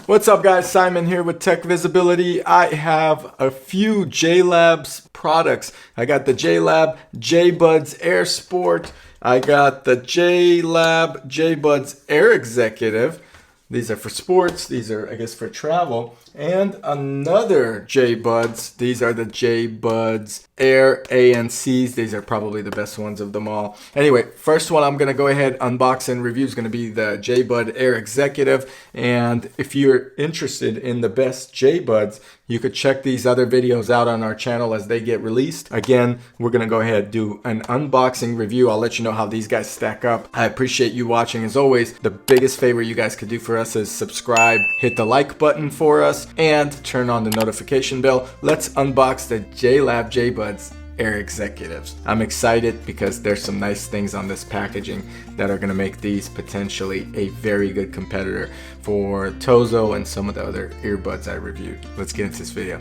What's up guys, Simon here with Tech Visibility. I have a few JLab's products. I got the JLab JBuds Air Sport. I got the JLab JBuds Air Executive. These are for sports. These are, I guess, for travel. And another JBuds. These are the JBuds Air A and C's. These are probably the best ones of them all. Anyway, first one I'm going to go ahead unbox and review is going to be the JBud Air Executive. And if you're interested in the best JBuds, you could check these other videos out on our channel as they get released. Again, we're going to go ahead and do an unboxing review. I'll let you know how these guys stack up. I appreciate you watching. As always, the biggest favor you guys could do for us is subscribe, hit the like button for us, and turn on the notification bell. Let's unbox the JLab JBuds Air Executives. I'm excited because there's some nice things on this packaging that are going to make these potentially a very good competitor for Tozo and some of the other earbuds I reviewed. Let's get into this video.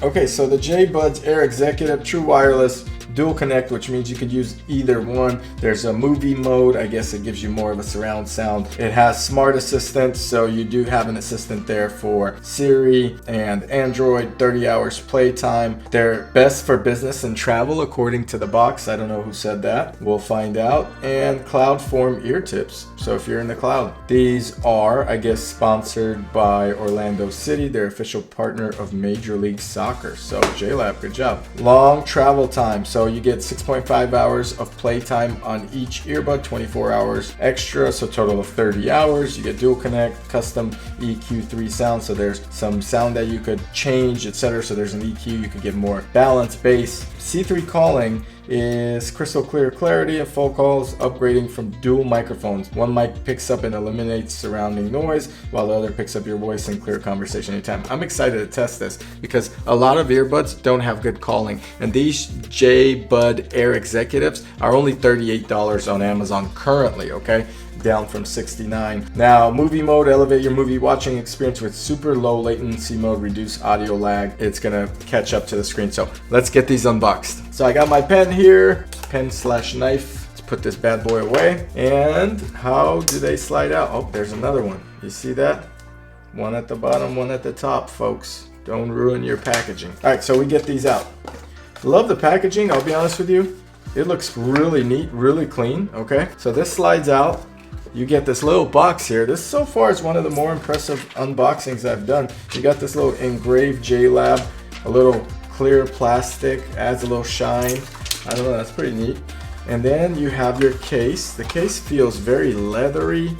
Okay, so the JBuds Air Executive True Wireless Dual Connect, which means you could use either one. There's a movie mode. I guess it gives you more of a surround sound. It has smart assistant, so you do have an assistant there for Siri and Android. 30 hours playtime. They're best for business and travel according to the box. I don't know who said that. We'll find out. And CloudForm ear tips, so if you're in the cloud. These are, I guess, sponsored by Orlando City, their official partner of Major League Soccer. So JLab, good job. Long travel time, so you get 6.5 hours of playtime on each earbud, 24 hours extra, so total of 30 hours. You get dual connect, custom EQ3 sound, so there's some sound that you could change, etc. So there's an EQ, you could get more balance, bass. C3 calling is crystal clear clarity and full calls, upgrading from dual microphones. One mic picks up and eliminates surrounding noise, while the other picks up your voice and clear conversation anytime. I'm excited to test this because a lot of earbuds don't have good calling, and these JBud Air Executives are only $38 on Amazon currently, okay? Down from $69. Now, movie mode, elevate your movie watching experience with super low latency mode, reduce audio lag. It's gonna catch up to the screen. So let's get these unboxed. So I got my pen here, pen/knife. Let's put this bad boy away. And how do they slide out? Oh, there's another one. You see that? One at the bottom, one at the top, folks. Don't ruin your packaging. All right, so we get these out. Love the packaging, I'll be honest with you. It looks really neat, really clean, okay? So this slides out. You get this little box here. This so far is one of the more impressive unboxings I've done. You got this little engraved JLab, a little clear plastic, adds a little shine. I don't know, that's pretty neat. And then you have your case. The case feels very leathery,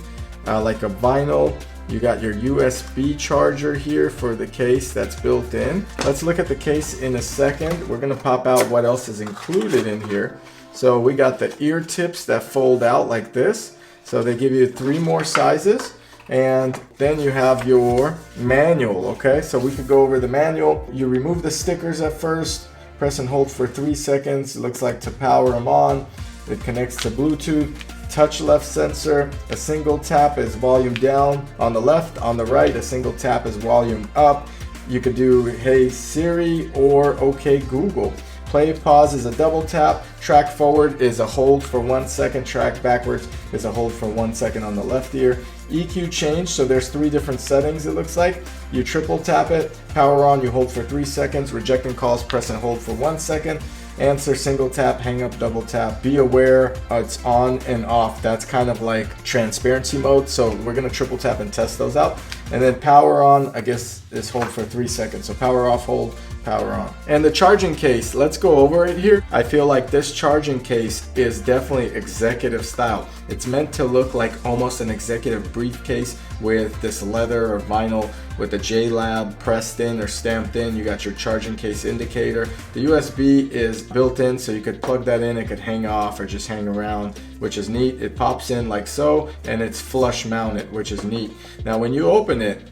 like a vinyl. You got your USB charger here for the case that's built in. Let's look at the case in a second. We're gonna pop out what else is included in here. So we got the ear tips that fold out like this. So they give you 3 more sizes, and then you have your manual, okay? So we could go over the manual. You remove the stickers at first, press and hold for 3 seconds. It looks like to power them on. It connects to Bluetooth, touch left sensor. A single tap is volume down on the left. On the right, a single tap is volume up. You could do Hey Siri or Okay Google. Play pause is a double tap. Track forward is a hold for 1 second. Track backwards is a hold for 1 second on the left ear. EQ change, so there's 3 different settings it looks like. You triple tap it. Power on, you hold for 3 seconds. Rejecting calls, press and hold for 1 second. Answer, single tap, hang up, double tap. Be aware, it's on and off. That's kind of like transparency mode. So we're gonna triple tap and test those out. And then power on, I guess, is hold for 3 seconds. So power off, hold, power on. And the charging case, let's go over it here. I feel like this charging case is definitely executive style. It's meant to look like almost an executive briefcase with this leather or vinyl with the JLab pressed in or stamped in. You got your charging case indicator. The USB is built in, so you could plug that in. It could hang off or just hang around, which is neat. It pops in like so, and it's flush mounted, which is neat. Now when you open it,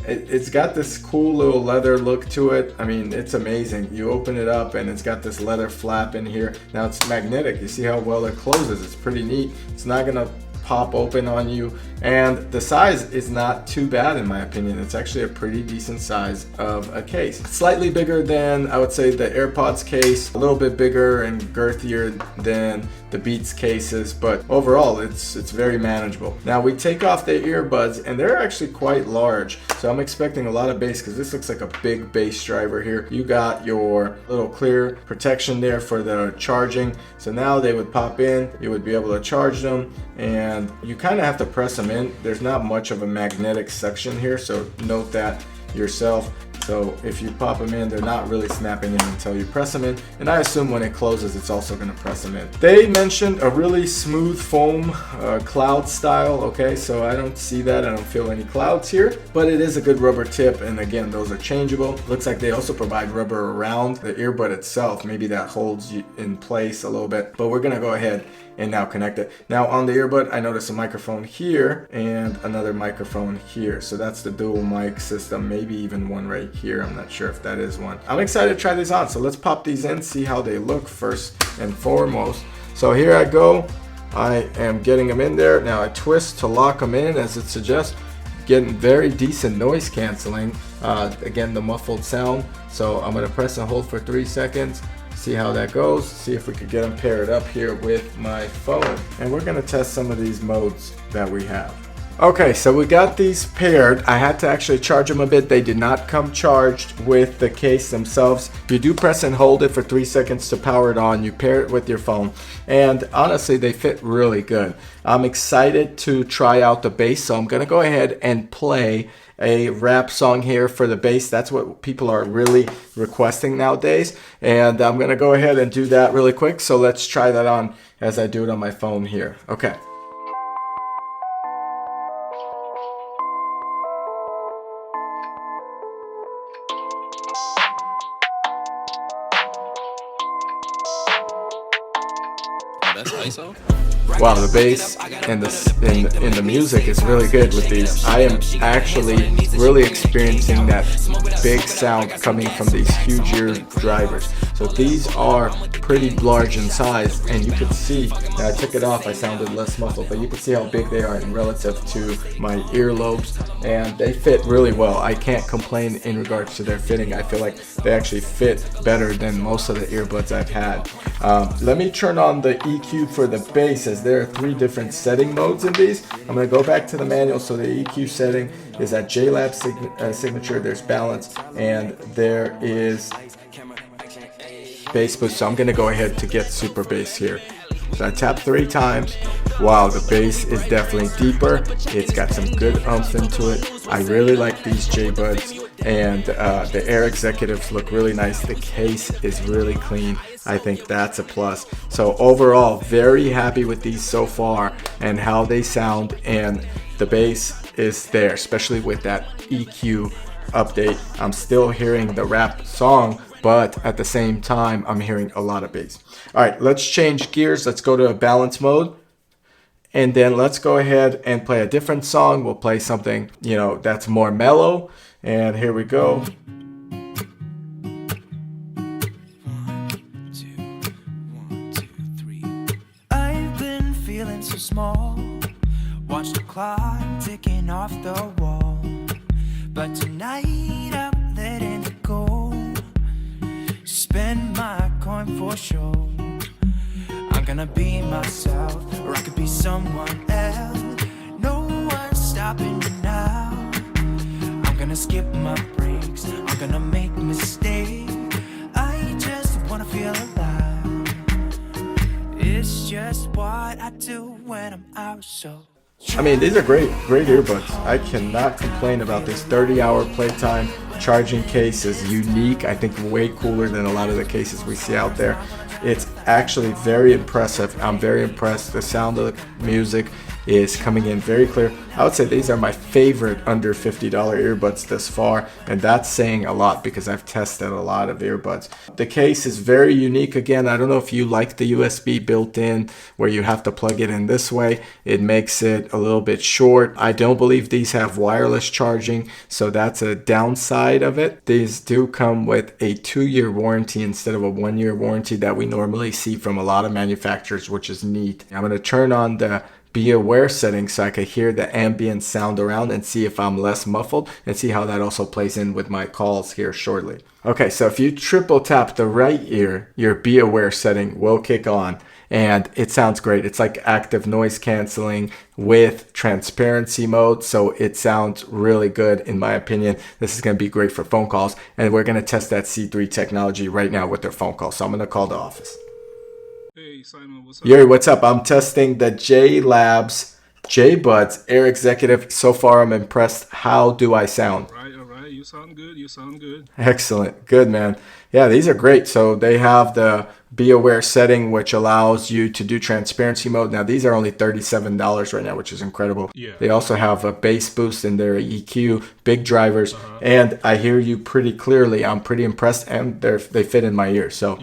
it's got this cool little leather look to it. I mean, it's amazing. You open it up and it's got this leather flap in here. Now it's magnetic. You see how well it closes. It's pretty neat. It's not gonna pop open on you, and the size is not too bad in my opinion. It's actually a pretty decent size of a case. Slightly bigger than, I would say, the AirPods case, a little bit bigger and girthier than the Beats cases, but overall it's very manageable. Now we take off the earbuds and they're actually quite large, so I'm expecting a lot of bass because this looks like a big bass driver here. You got your little clear protection there for the charging, so now they would pop in, you would be able to charge them, and you kind of have to press them in. There's not much of a magnetic suction here, so note that yourself. So if you pop them in, they're not really snapping in until you press them in. And I assume when it closes, it's also going to press them in. They mentioned a really smooth foam, cloud style. Okay, so I don't see that. I don't feel any clouds here, but it is a good rubber tip. And again, those are changeable. Looks like they also provide rubber around the earbud itself. Maybe that holds you in place a little bit, but we're going to go ahead and now connect it. Now on the earbud, I noticed a microphone here and another microphone here. So that's the dual mic system, maybe even one right here. I'm not sure if that is one. I'm excited to try these on. So let's pop these in, see how they look first and foremost. So here I go. I am getting them in there. Now I twist to lock them in as it suggests. Getting very decent noise canceling. Again, the muffled sound. So I'm gonna press and hold for 3 seconds. See how that goes, see if we could get them paired up here with my phone. And we're gonna test some of these modes that we have. Okay, so we got these paired. I had to actually charge them a bit. They did not come charged with the case themselves. You do press and hold it for 3 seconds to power it on. You pair it with your phone. And honestly, they fit really good. I'm excited to try out the bass, so I'm gonna go ahead and play a rap song here for the bass. That's what people are really requesting nowadays, and I'm gonna go ahead and do that really quick. So let's try that on as I do it on my phone here. Okay. That's ISO? Wow, the bass and the music is really good with these. I am actually really experiencing that big sound coming from these huge ear drivers. So these are pretty large in size, and you can see, now I took it off, I sounded less muffled, but you can see how big they are in relative to my earlobes, and they fit really well. I can't complain in regards to their fitting. I feel like they actually fit better than most of the earbuds I've had. Let me turn on the EQ for the bass, as there are 3 different setting modes in these. I'm going to go back to the manual. So the EQ setting is at JLab signature, there's balance, and there is bass boost. So I'm going to go ahead to get super bass here. So I tap 3 times. Wow, the bass is definitely deeper. It's got some good oomph into it. I really like these JBuds, and the Air Executives look really nice. The case is really clean. I think that's a plus. So overall, very happy with these so far and how they sound, and the bass is there, especially with that EQ update. I'm still hearing the rap song, but at the same time, I'm hearing a lot of bass. All right, let's change gears. Let's go to a balance mode. And then let's go ahead and play a different song. We'll play something, that's more mellow. And here we go. I've been feeling so small. Watch the clock ticking off the wall. But tonight I'm letting it go. Spend my coin for sure. I'm gonna be myself, or I could be someone else. No one's stopping me now. I'm gonna skip my breaks, I'm gonna make mistakes. I just wanna feel alive. It's just what I do when I'm out, so I mean, these are great earbuds. I cannot complain about this. 30-hour playtime charging case is unique. I think way cooler than a lot of the cases we see out there. It's actually very impressive. I'm very impressed. The sound of the music is coming in very clear. I would say these are my favorite under $50 earbuds thus far, and that's saying a lot because I've tested a lot of earbuds. The case is very unique. Again, I don't know if you like the USB built in where you have to plug it in this way. It makes it a little bit short. I don't believe these have wireless charging, so that's a downside of it. These do come with a 2-year warranty instead of a 1-year warranty that we normally see from a lot of manufacturers, which is neat. I'm going to turn on the be aware setting so I could hear the ambient sound around and see if I'm less muffled, and see how that also plays in with my calls here shortly. Okay, so if you triple tap the right ear, your be aware setting will kick on, and it sounds great. It's like active noise canceling with transparency mode, so it sounds really good in my opinion. This is going to be great for phone calls, and we're going to test that C3 technology right now with their phone call. So I'm going to call the office. Hey Simon, what's up? Yuri, what's up? I'm testing the JLab JBuds Air Executive. So far, I'm impressed. How do I sound? All right. You sound good. You sound good. Excellent. Good, man. Yeah, these are great. So they have the Be Aware setting, which allows you to do transparency mode. Now, these are only $37 right now, which is incredible. Yeah. They also have a bass boost in their EQ, big drivers, and I hear you pretty clearly. I'm pretty impressed, and they fit in my ear. So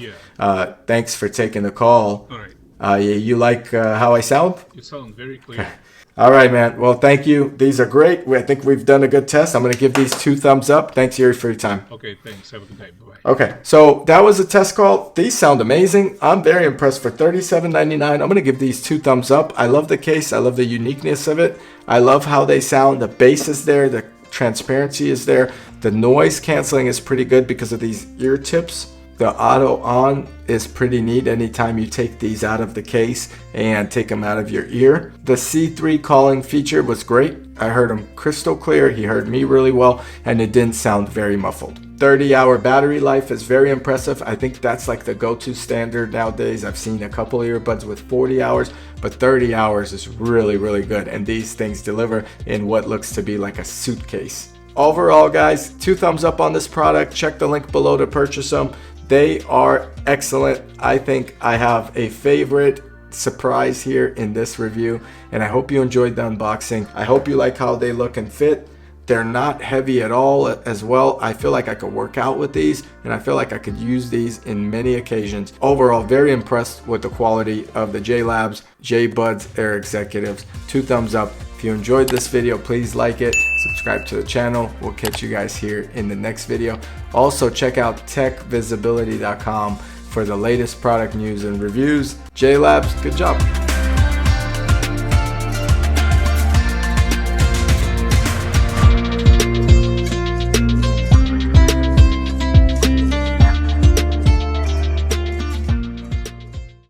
thanks for taking the call. All right. You like how I sound? You sound very clear. All right, man. Well, thank you. These are great. I think we've done a good test. I'm going to give these 2 thumbs up. Thanks, Yuri, for your time. Okay, thanks. Have a good day. Bye-bye. Okay, so that was a test call. These sound amazing. I'm very impressed. For $37.99, I'm going to give these 2 thumbs up. I love the case. I love the uniqueness of it. I love how they sound. The bass is there. The transparency is there. The noise canceling is pretty good because of these ear tips. The auto on is pretty neat anytime you take these out of the case and take them out of your ear. The C3 calling feature was great. I heard him crystal clear. He heard me really well, and it didn't sound very muffled. 30-hour battery life is very impressive. I think that's like the go-to standard nowadays. I've seen a couple of earbuds with 40 hours, but 30 hours is really, really good. And these things deliver in what looks to be like a suitcase. Overall, guys, 2 thumbs up on this product. Check the link below to purchase them. They are excellent. I think I have a favorite surprise here in this review, and I hope you enjoyed the unboxing. I hope you like how they look and fit. They're not heavy at all as well. I feel like I could work out with these, and I feel like I could use these in many occasions. Overall, very impressed with the quality of the JLab JBuds Air Executives. 2 thumbs up. If you enjoyed this video, please like it, subscribe to the channel. We'll catch you guys here in the next video. Also, check out techvisibility.com for the latest product news and reviews. JLabs, good job.